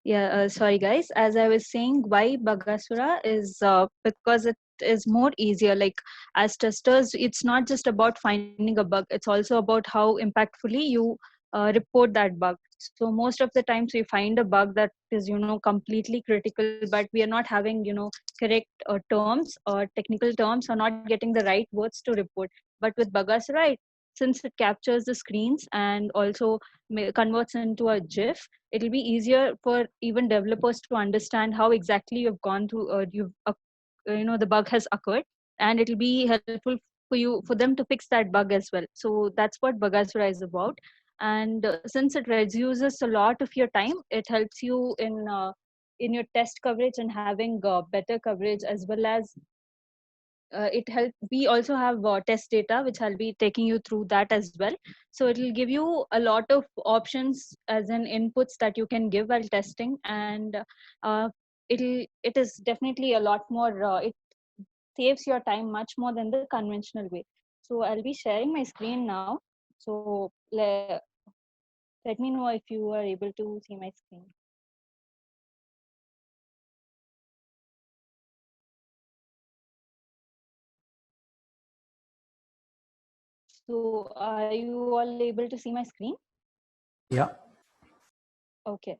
Yeah, sorry guys. As I was saying, why Bagasura is because it is more easier. Like as testers, it's not just about finding a bug. It's also about how impactfully you report that bug. So most of the times we find a bug that is completely critical, but we are not having correct terms or technical terms, or not getting the right words to report. But with Bagasura, since it captures the screens and also converts into a GIF, it'll be easier for even developers to understand how exactly you've gone through the bug has occurred, and it'll be helpful for them to fix that bug as well. So that's what Bagasura is about. And since it reduces a lot of your time, it helps you in your test coverage and having better coverage, as well as it help we also have test data, which I'll be taking you through that as well. So it'll give you a lot of options as in inputs that you can give while testing. And uh, it is definitely a lot more it saves your time much more than the conventional way. So I'll be sharing my screen now. So let me know if you are able to see my screen. So are you all able to see my screen? Yeah. Okay.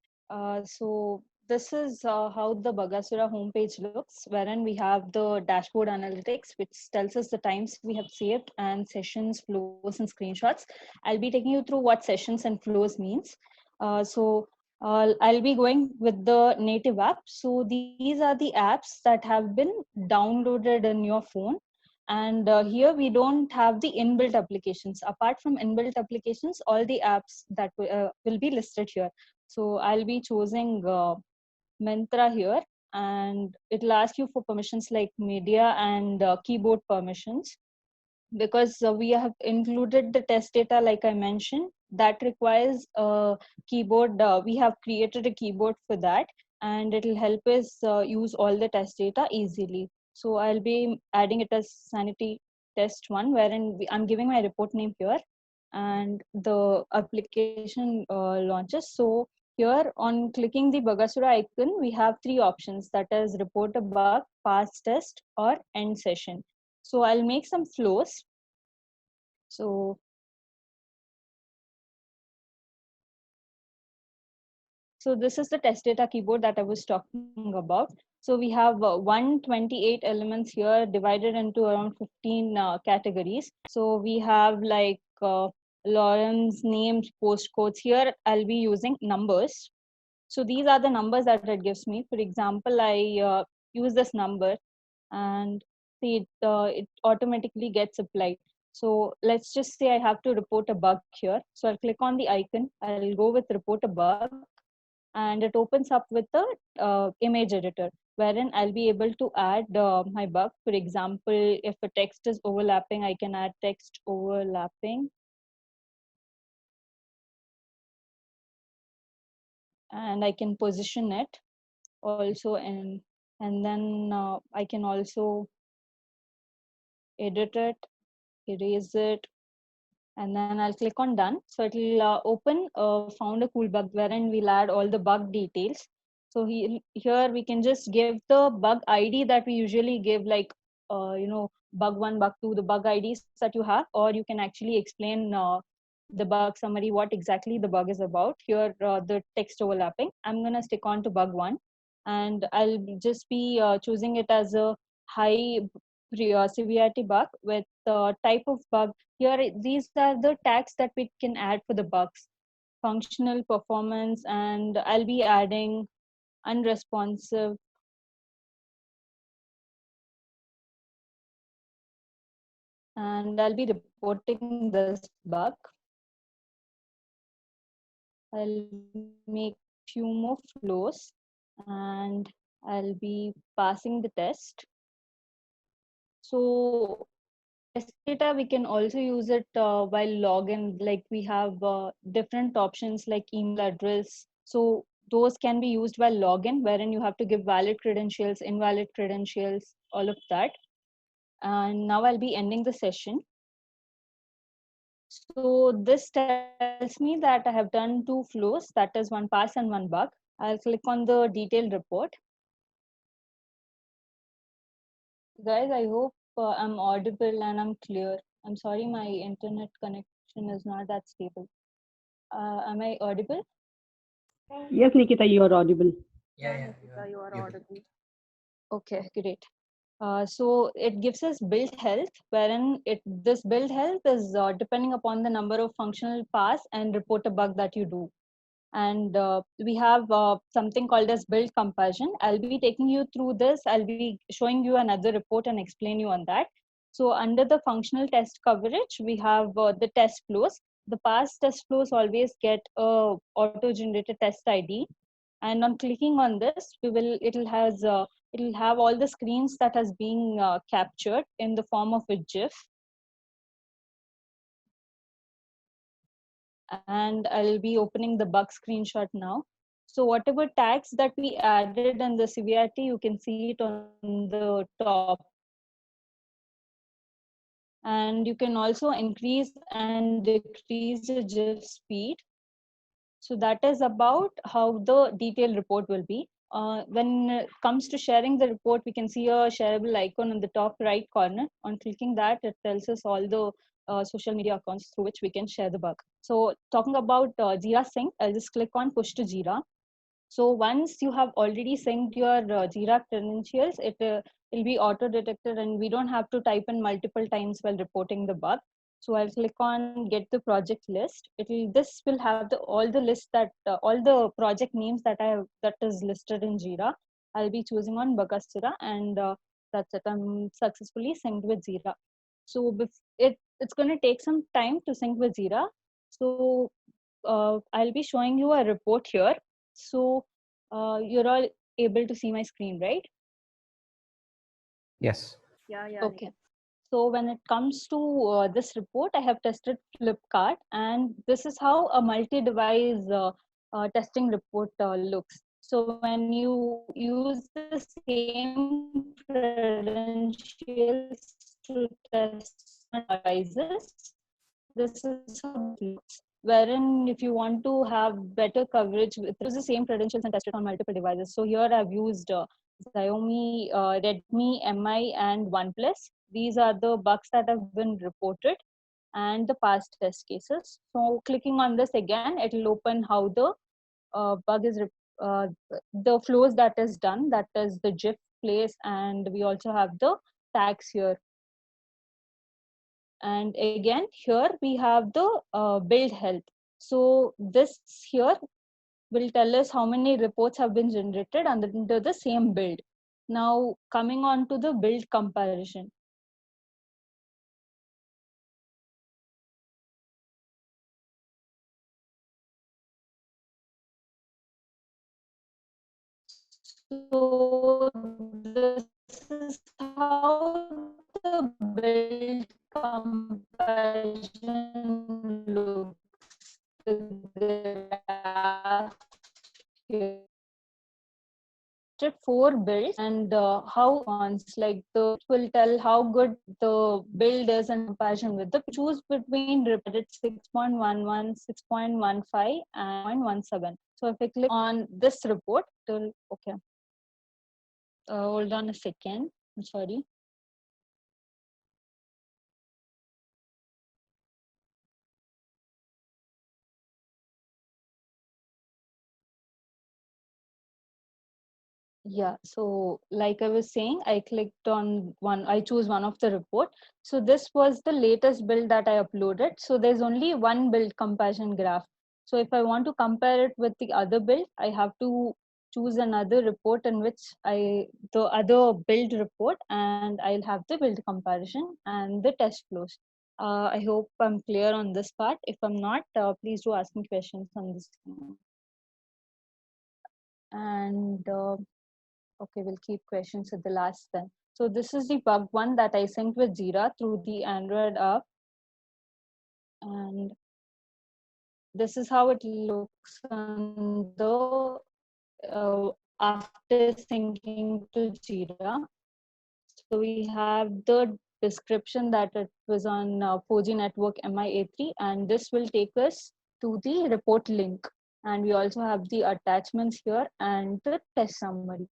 So this is how the Bagasura homepage looks, wherein we have the dashboard analytics, which tells us the times we have saved and sessions, flows, and screenshots. I'll be taking you through what sessions and flows means. I'll be going with the native app. So these are the apps that have been downloaded in your phone. And here we don't have the inbuilt applications. Apart from inbuilt applications, all the apps that will be listed here. So I'll be choosing Mentra here, and it'll ask you for permissions like media and keyboard permissions, because we have included the test data, like I mentioned, that requires a keyboard. We have created a keyboard for that, and it'll help us use all the test data easily. So I'll be adding it as sanity test 1, wherein I'm giving my report name here, and the application launches. So here, on clicking the Bagasura icon, we have 3 options, that is report a bug, pass test, or end session. So I'll make some flows. So, so this is the test data keyboard that I was talking about. So we have 128 elements here, divided into around 15 categories. So we have like Lawrence names, postcodes. Here I'll be using numbers. So these are the numbers that it gives me. For example, I use this number, and see it automatically gets applied. So let's just say I have to report a bug here. So I'll click on the icon. I'll go with report a bug, and it opens up with the image editor, wherein I'll be able to add my bug. For example, if a text is overlapping, I can add text overlapping, and I can position it also. And then I can also edit it, erase it, and then I'll click on done. So it'll open found a cool bug, wherein we'll add all the bug details. So here we can just give the bug ID that we usually give, like bug 1, bug 2, the bug IDs that you have, or you can actually explain the bug summary, what exactly the bug is about. Here the text overlapping, I'm gonna stick on to bug 1, and I'll just be choosing it as a high severity bug with type of bug. Here these are the tags that we can add for the bugs: functional, performance, and I'll be adding unresponsive, and I'll be reporting this bug. I'll make few more flows, and I'll be passing the test. So test data, we can also use it while login. Like we have different options like email address. So those can be used while login, wherein you have to give valid credentials, invalid credentials, all of that. And now I'll be ending the session. So this tells me that I have done 2 flows, that is 1 pass and 1 bug. I'll click on the detailed report. Guys, I hope I'm audible and I'm clear. I'm sorry, my internet connection is not that stable. Am I audible? Yes, Nikita, you are audible. Yeah, Nikita, you are you're good. audible. Okay, great. So it gives us build health, wherein this build health is depending upon the number of functional pass and report a bug that you do. And we have something called as build comparison. I'll be taking you through this. I'll be showing you another report and explain you on that. So under the functional test coverage, we have the test flows. The past test flows always get a auto generated test ID, and on clicking on this it'll have all the screens that has been captured in the form of a GIF. And I'll be opening the bug screenshot now. So whatever tags that we added and the severity, you can see it on the top. And you can also increase and decrease the GIF speed. So that is about how the detailed report will be. When it comes to sharing the report, we can see a shareable icon in the top right corner. On clicking that, it tells us all the social media accounts through which we can share the bug. So talking about Jira Sync, I'll just click on push to Jira. So once you have already synced your Jira credentials, it will be auto detected and we don't have to type in multiple times while reporting the bug. So I'll click on get the project list. This will have all the list that all the project names that is listed in Jira. I'll be choosing on Bagasura, and that's it. I'm successfully synced with Jira. So it's going to take some time to sync with Jira. So I'll be showing you a report here. So you're all able to see my screen, right? Yes. Yeah, Okay. Nikita. So when it comes to this report, I have tested Flipkart, and this is how a multi-device testing report looks. So when you use the same credentials to test devices, this is how the report looks. Wherein if you want to have better coverage, use the same credentials and test it on multiple devices. So here I've used Xiaomi, Redmi, MI, and OnePlus. These are the bugs that have been reported and the past test cases. So clicking on this again, it will open how the bug is, the flows that is done, that is the GIF place, and we also have the tags here. And again, here we have the build health. So this here will tell us how many reports have been generated under the same build. Now coming on to the build comparison. So this is how the build comparison looks. The graph here. Tested 4 builds, and how response, like the will tell how good the build is in comparison with the choose between reported 6.11, 6.15, and 0.17. So if I click on this report, okay. Hold on a second. I'm sorry. Yeah, so like I was saying, I clicked on one, I choose one of the report. So this was the latest build that I uploaded. So there's only one build comparison graph. So if I want to compare it with the other build, I have to choose another report in which the other build report, and I'll have the build comparison and the test flows. I hope I'm clear on this part. If I'm not, please do ask me questions on this. And okay, we'll keep questions at the last then. So this is the bug one that I synced with Jira through the Android app. And this is how it looks on the after syncing to Jira. So we have the description that it was on 4G network MIA3, and this will take us to the report link. and we also have the attachments here and the test summary.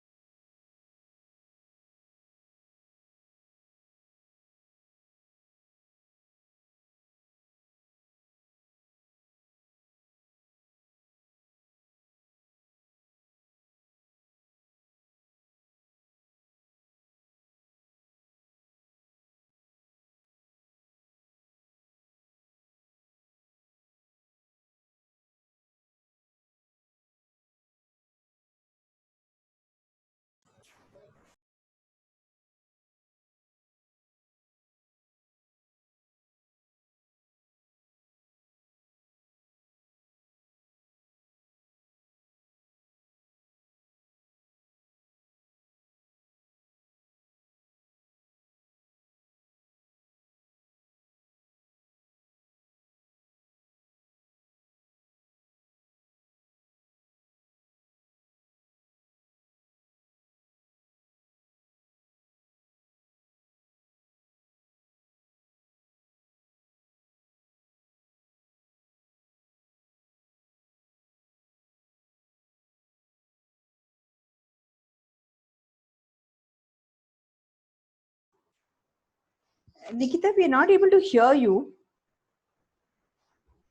Nikita, we are not able to hear you.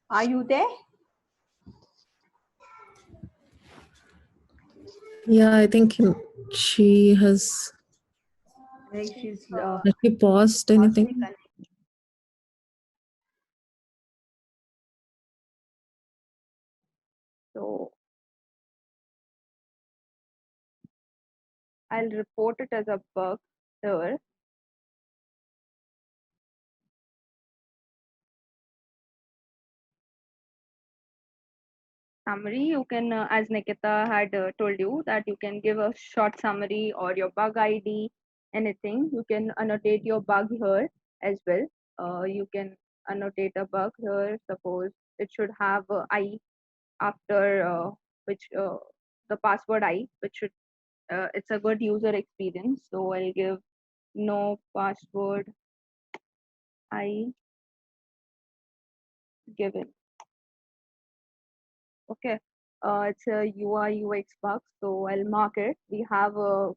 Are you there? Yeah, I think she has. Like she's Has she paused anything? So I'll report it as a bug here. Summary, you can, as Nikita had told you, that you can give a short summary or your bug ID, anything. You can annotate your bug here as well. You can annotate a bug here. Suppose it should have I after which the password I, which should it's a good user experience. So I'll give no password I given. Okay, it's a UI UX bug, so I'll mark it. We have a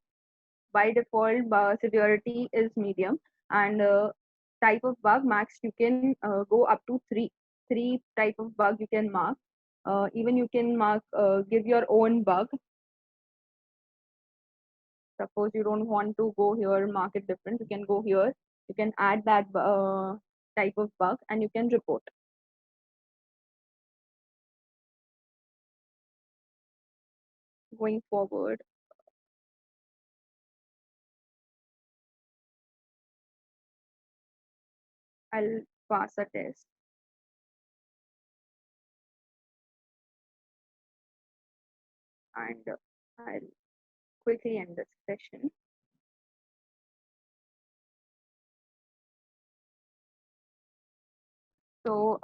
by default severity is medium, and type of bug max you can go up to three type of bug you can mark. Even you can mark give your own bug. Suppose you don't want to go here, mark it different, you can go here, you can add that type of bug and you can report. Going forward, I'll pass a test. And I'll quickly end this session. So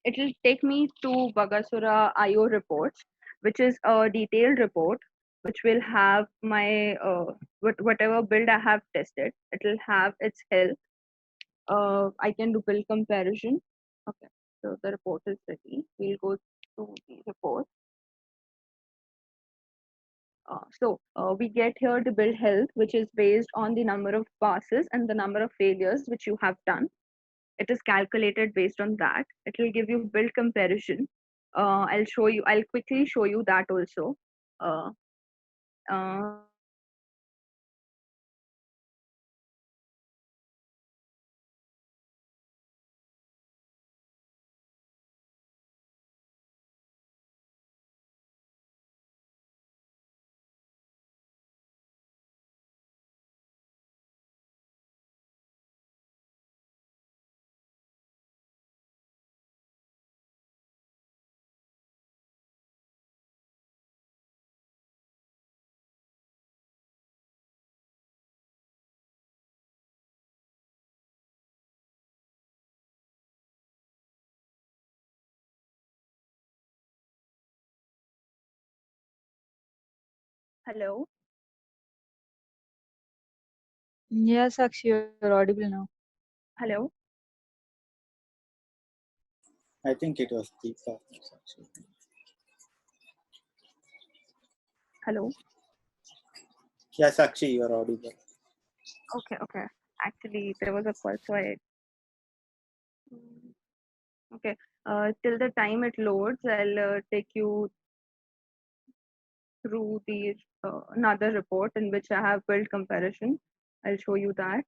it will take me to Bagasura IO reports, which is a detailed report, which will have my whatever build I have tested. It will have its health. I can do build comparison. Okay, so the report is ready. We'll go to the report. We get here the build health, which is based on the number of passes and the number of failures which you have done. It is calculated based on that. It will give you build comparison. I'll quickly show you that also. Uh, uh, Hello. Yes, Sakshi, you're audible now. Hello. I think it was Deepa. Hello. Yes, Sakshi, you are audible. Okay. Actually, there was a call, so I. Okay. Till the time it loads, I'll take you through the another report in which I have built comparison. I'll show you that.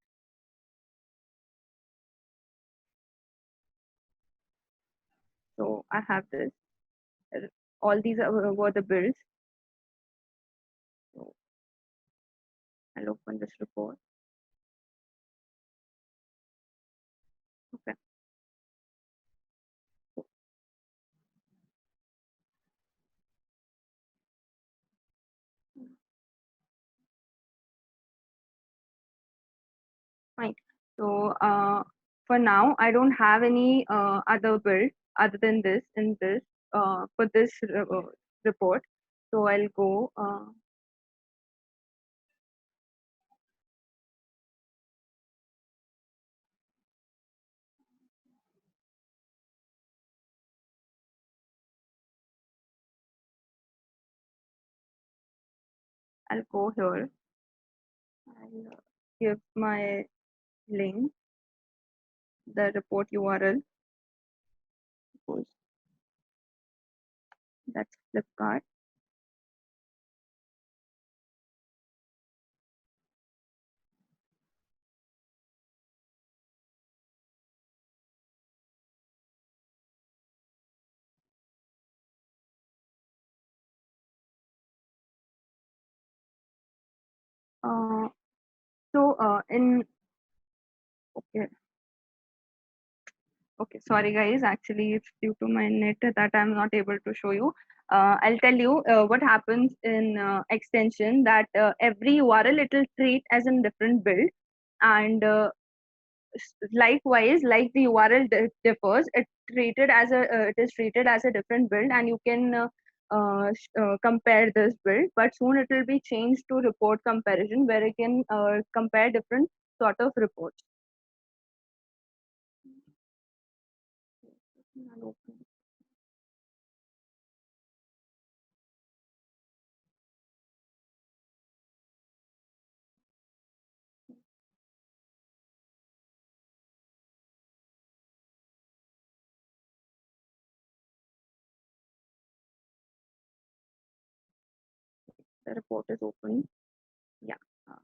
So I have this. All these were the builds. So I'll open this report. Okay. Fine. So for now, I don't have any other build other than this in this for this report. So I'll go. I'll go here. I'll give my link, the report URL. Suppose that's Flipkart. Uh, in okay. Okay, sorry guys. Actually, it's due to my net that I'm not able to show you. I'll tell you what happens in extension that every URL it will treat as a different build, and likewise, like the URL differs, it is treated as a different build, and you can compare this build. But soon it will be changed to report comparison, where you can compare different sort of reports. I'll open the report is open. Yeah. Uh,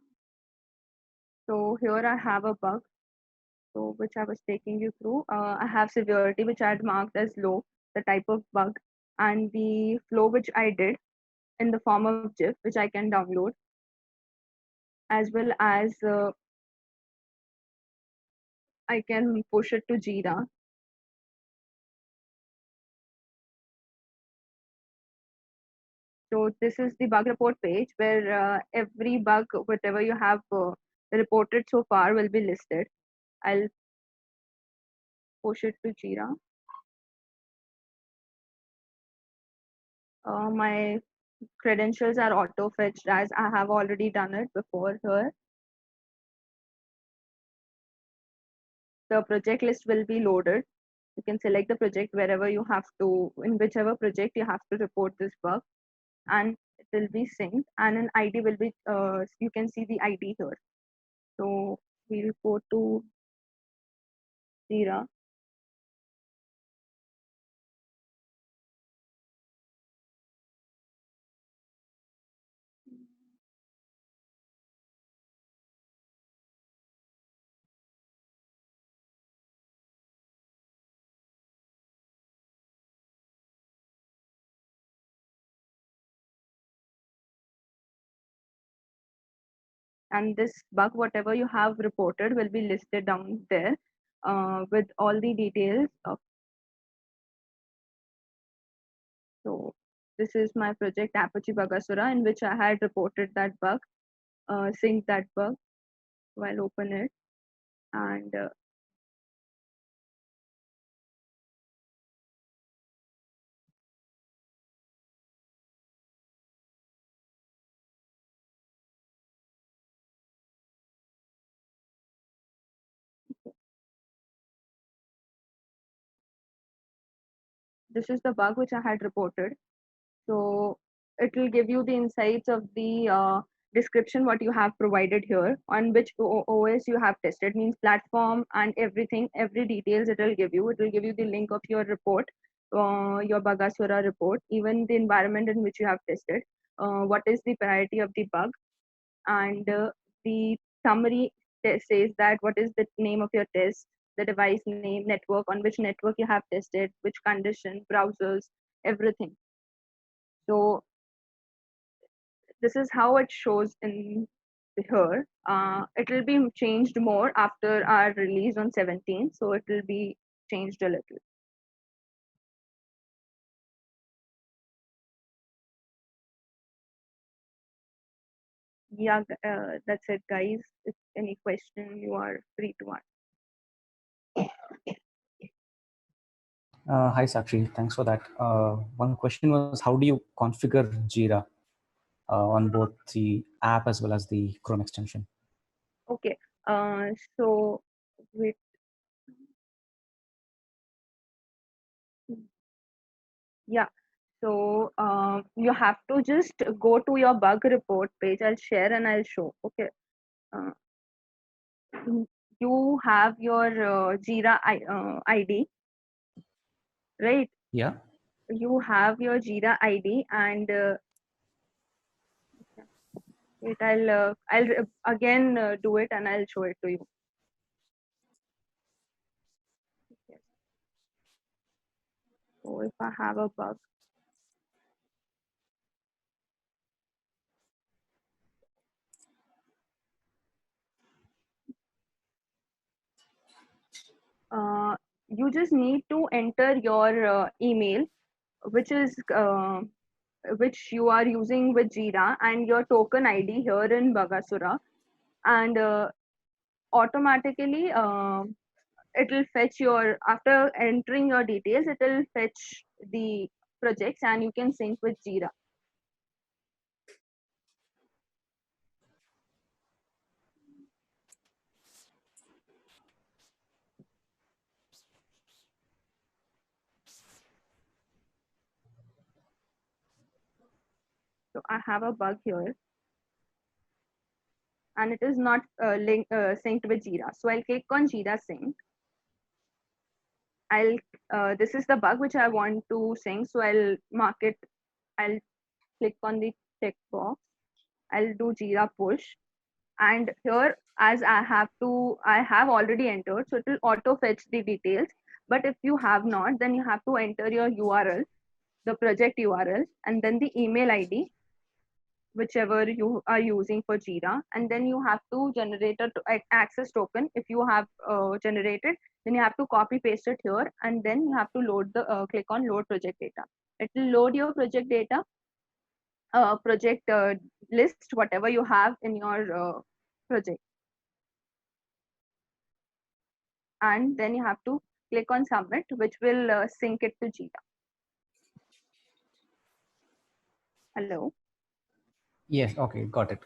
So here I have a bug, so which I was taking you through. I have severity, which I had marked as low, the type of bug, and the flow which I did in the form of GIF, which I can download, as well as I can push it to Jira. So this is the bug report page where every bug, whatever you have reported so far, will be listed. I'll push it to Jira. My credentials are auto fetched as I have already done it before here. The project list will be loaded. You can select the project wherever you have to, in whichever project you have to report this bug, and it will be synced, and an ID will be, you can see the ID here. So we'll go to Jira. And this bug, whatever you have reported, will be listed down there with all the details of. So this is my project Apache Bagasura, in which I had reported that bug, synced that bug. So I'll open it, and this is the bug which I had reported. So it will give you the insights of the description what you have provided here, on which OS you have tested, means platform and everything, every details it will give you. It will give you the link of your report, your Bagasura report, even the environment in which you have tested, what is the priority of the bug, and the summary says that what is the name of your test, the device name, network, on which network you have tested, which condition, browsers, everything. So this is how it shows in here. It will be changed more after our release on 17th, so it will be changed a little. Yeah, that's it, guys. If any question, you are free to ask. Hi, Sakshi. Thanks for that. One question was, how do you configure Jira on both the app as well as the Chrome extension? Okay. So wait. Yeah. So you have to just go to your bug report page. I'll share and I'll show. Okay. Uh, you have your Jira ID, right? Yeah. You have your Jira ID, and wait, I'll again do it and I'll show it to you. Okay. So if I have a bug, you just need to enter your email, which is which you are using with Jira, and your token ID here in Bagasura, and automatically it will fetch your, after entering your details, it will fetch the projects and you can sync with Jira. So I have a bug here and it is not synced with Jira. So I'll click on Jira sync. This is the bug which I want to sync. So I'll mark it. I'll click on the tick box. I'll do Jira push. And here, as I have already entered, so it will auto fetch the details. But if you have not, then you have to enter your URL, the project URL, and then the email ID, whichever you are using for Jira, and then you have to generate a access token. If you have generated, then you have to copy paste it here, and then you have to load the click on load project data. It will load your project data, project list, whatever you have in your project, and then you have to click on submit, which will sync it to Jira. Hello. Yes. Okay. Got it.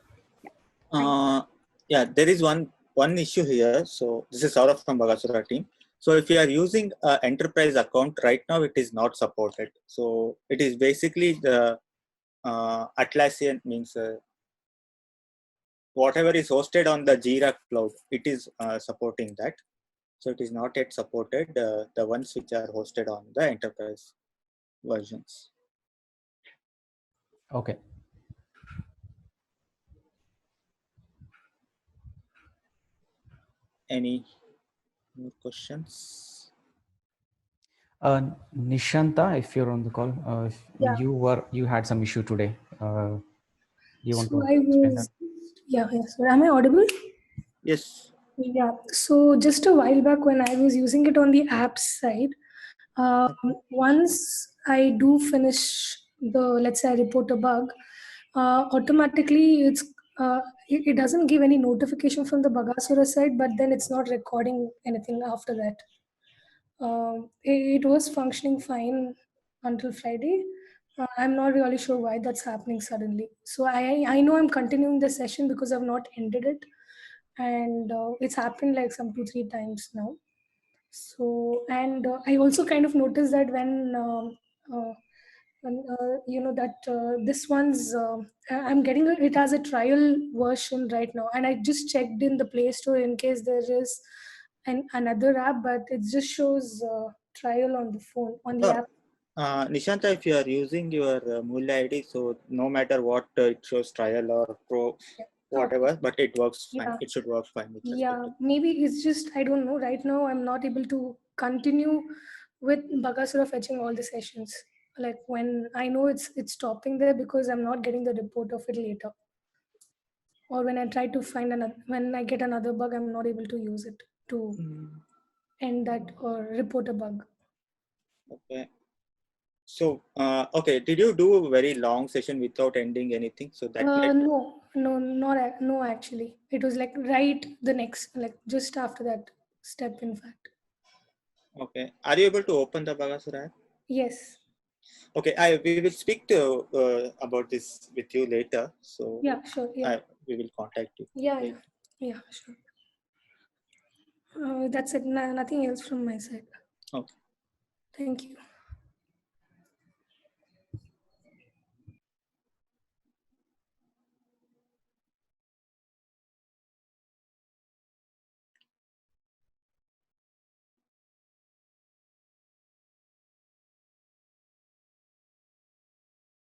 Yeah, there is one issue here. So this is Saurabh from Bagasura team. So if you are using an enterprise account right now, it is not supported. So it is basically the Atlassian, means whatever is hosted on the Jira cloud, it is supporting that. So it is not yet supported, the ones which are hosted on the enterprise versions. Okay. Any more questions? Nishanta, if you're on the call, Yeah. you had some issue today. You want So to I explain was, that? yeah. So am I audible? Yes. Yeah. So just a while back when I was using it on the apps side, once I do finish let's say I report a bug, automatically it doesn't give any notification from the Bagasura side, but then it's not recording anything after that. It was functioning fine until Friday. I'm not really sure why that's happening suddenly. So I know I'm continuing the session because I've not ended it, and it's happened like some 2-3 times now. So, and I also kind of noticed that when And, that this one's I'm getting it as a trial version right now, and I just checked in the Play Store in case there is another app, but it just shows trial on the phone on the Oh, app. Nishanta, if you are using your Moolya ID, so no matter what it shows trial or pro, whatever, but it works fine. Yeah. It should work fine with respect Yeah, to. maybe it's just I don't know. Right now, I'm not able to continue with Bagasura fetching all the sessions. Like when I know it's stopping there because I'm not getting the report of it later. Or when I try to find when I get another bug, I'm not able to use it to end that or report a bug. Okay. So, okay, did you do a very long session without ending anything? So that might. No, actually, it was like right the next, like just after that step. In fact, Okay. Are you able to open the Bagasura app? yes. Okay, we will speak to about this with you later. So Yeah, sure. Yeah, we will contact you. yeah, later. yeah, sure. That's it. Nothing else from my side. Okay. Thank you.